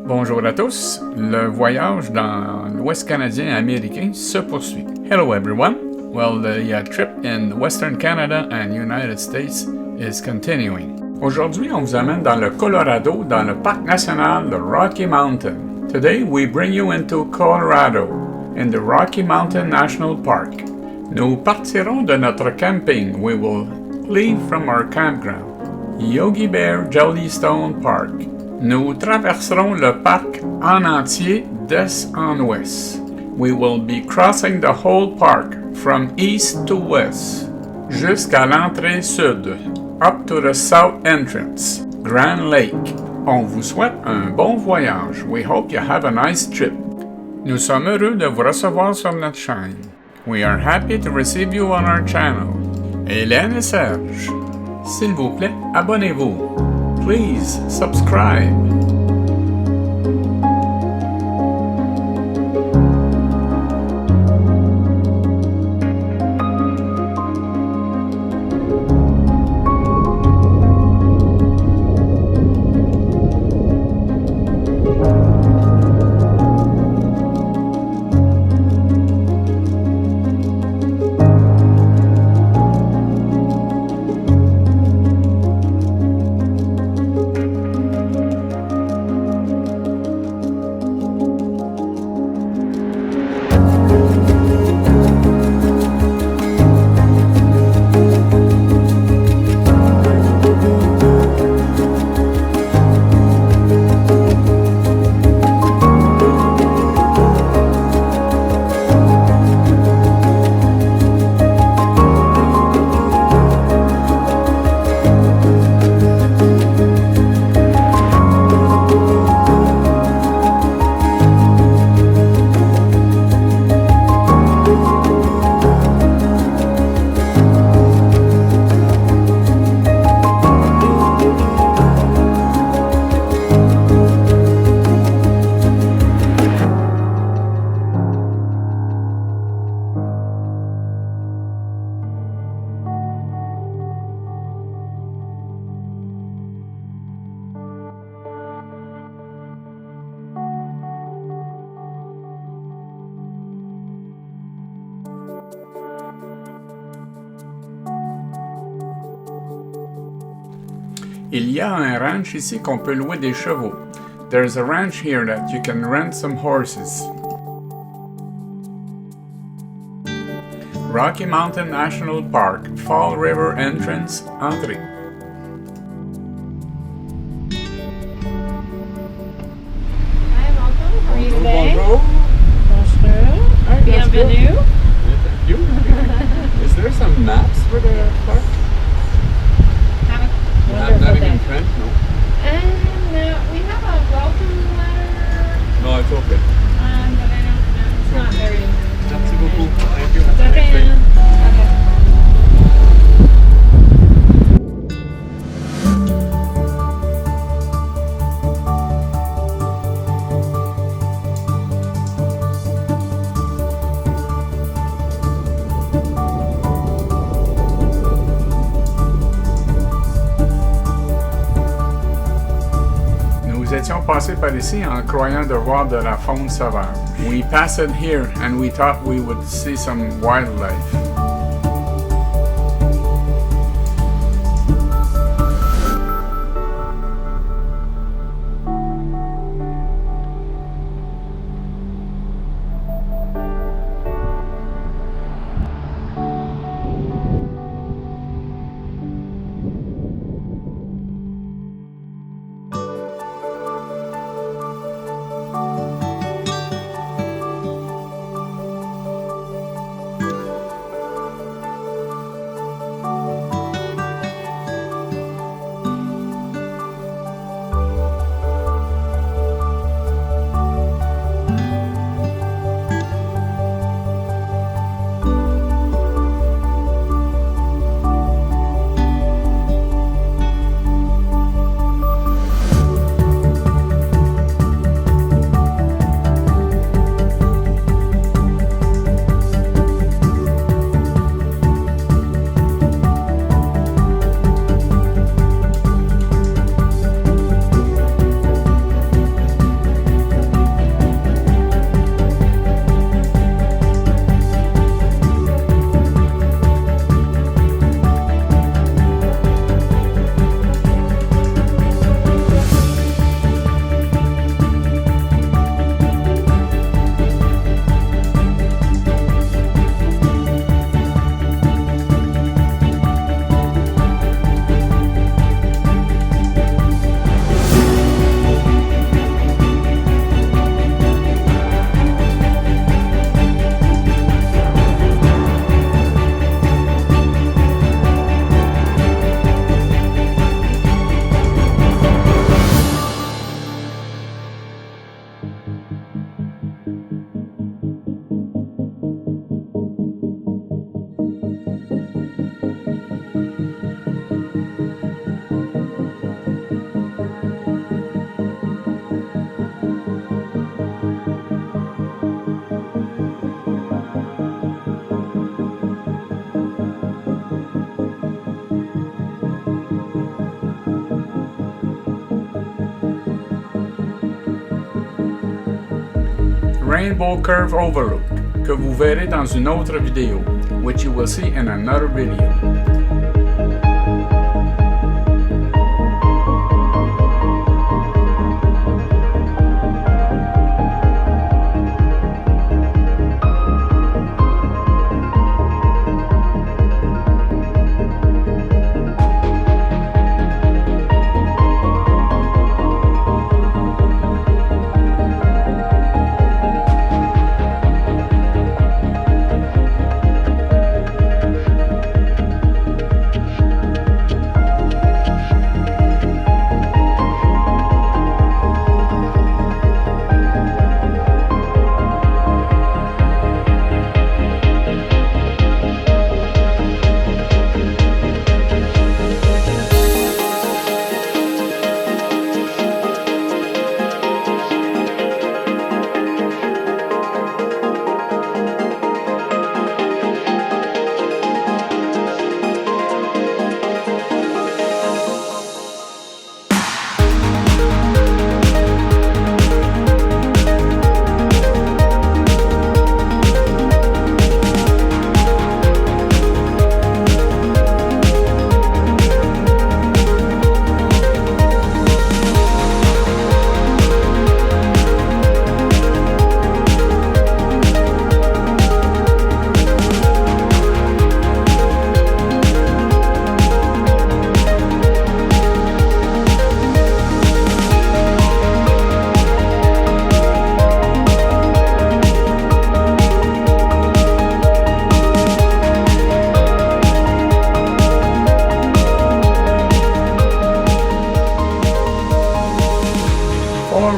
Bonjour à tous, le voyage dans l'Ouest canadien américain se poursuit. Hello everyone. Well, the trip in Western Canada and United States is continuing. Aujourd'hui, on vous amène dans le Colorado, dans le Parc national de Rocky Mountain. Today, we bring you into Colorado, in the Rocky Mountain National Park. Nous partirons de notre camping. We will leave from our campground, Yogi Bear Jellystone Park. Nous traverserons le parc en entier d'est en ouest. We will be crossing the whole park from east to west, jusqu'à l'entrée sud, up to the south entrance, Grand Lake. On vous souhaite un bon voyage. We hope you have a nice trip. Nous sommes heureux de vous recevoir sur notre chaîne. We are happy to receive you on our channel. Hélène et Serge, s'il vous plaît, abonnez-vous. Please subscribe. Il y a un ranch ici qu'on peut louer des chevaux. There's a ranch here that you can rent some horses. Rocky Mountain National Park, Fall River Entrance, entrée. Hi, welcome. How are you today? Bonjour. Bonjour. Hi, Bienvenue. Thank you. Is there some maps for the park? Not even French, no? We have a welcome letter. No, it's okay. But I don't know. It's not very. Merci beaucoup. Thank you. It's okay. Okay. Nous étions passés par ici en croyant de voir de la faune sauvage. We passed here and we thought we would see some wildlife. rainbow curve overlook, que vous verrez dans une autre vidéo, which you will see in another video.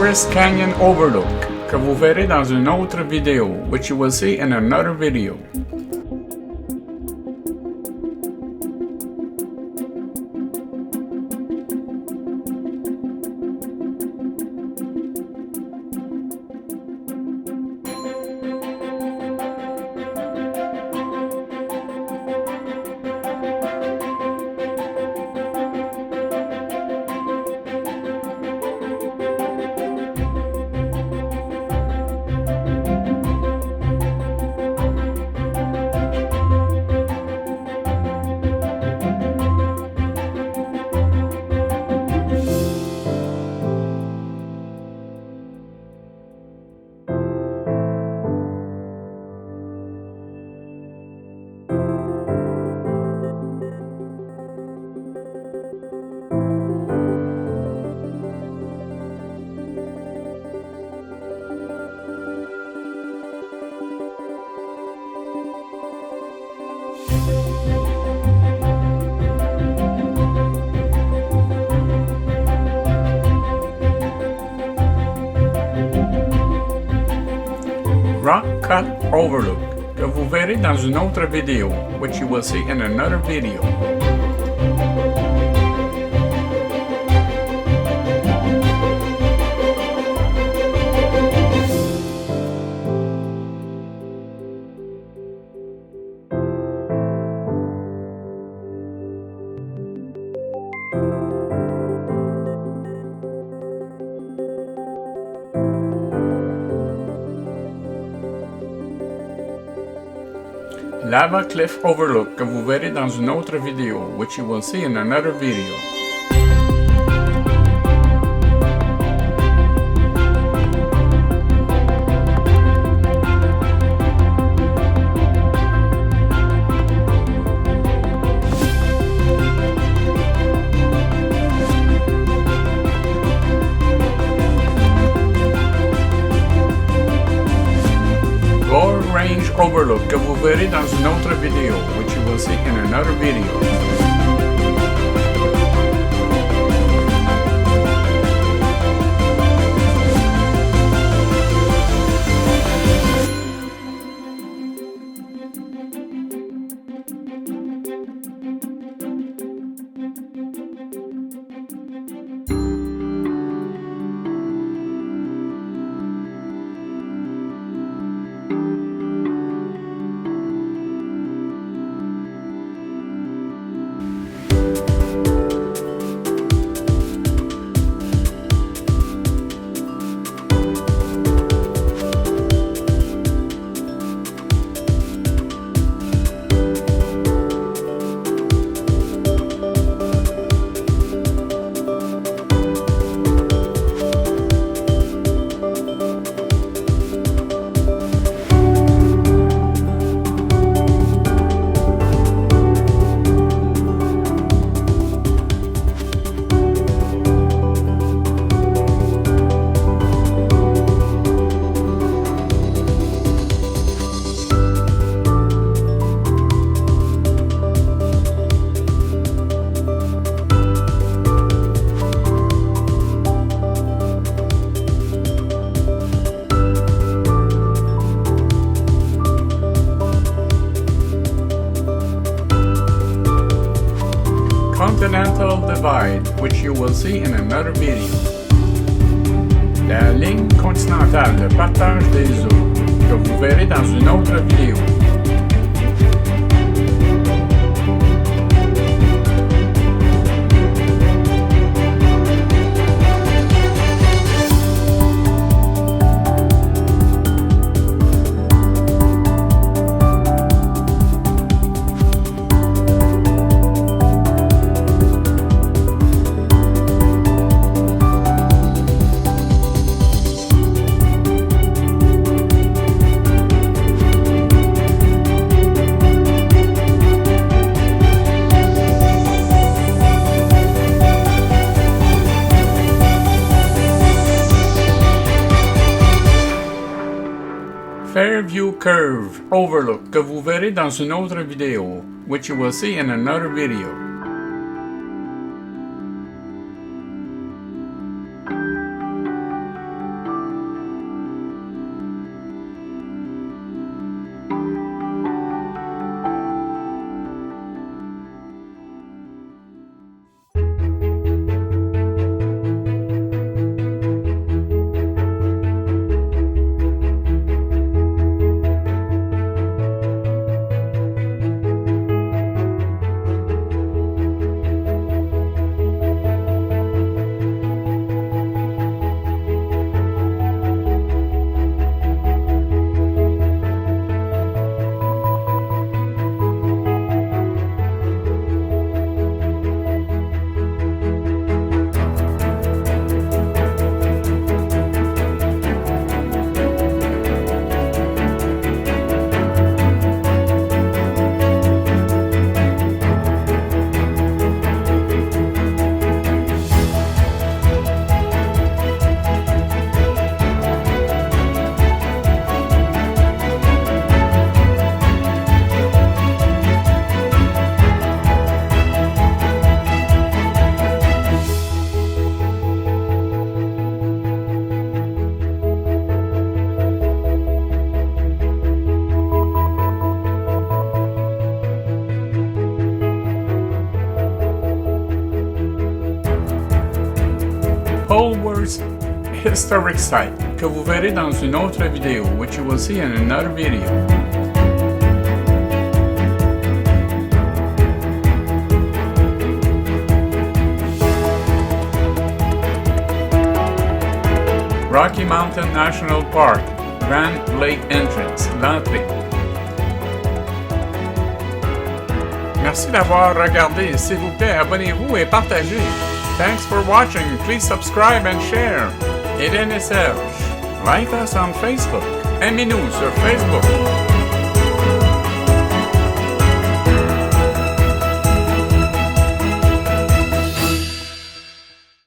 Forest Canyon Overlook, que vous verrez dans une autre vidéo, which you will see in another video. Rock Cut Overlook, que vous verrez dans une autre vidéo, which you will see in another video. Lava Cliff Overlook, que vous verrez dans une autre vidéo, which you will see in another video. Range Overlook, que vous verrez dans une autre vidéo, which you will see in another video. divide, which you will see in another video. La ligne continentale de partage des eaux, que vous verrez dans une autre vidéo. Fairview Curve Overlook, que vous verrez dans une autre vidéo, which you will see in another video. Polwarth Historic Site, que vous verrez dans une autre vidéo, which you will see in another video. Rocky Mountain National Park, Grand Lake Entrance, Lentille. Merci d'avoir regardé. S'il vous plaît, abonnez-vous et partagez. Thanks for watching. Please subscribe and share. Et des messages. Like us on Facebook. Aimez-nous sur Facebook.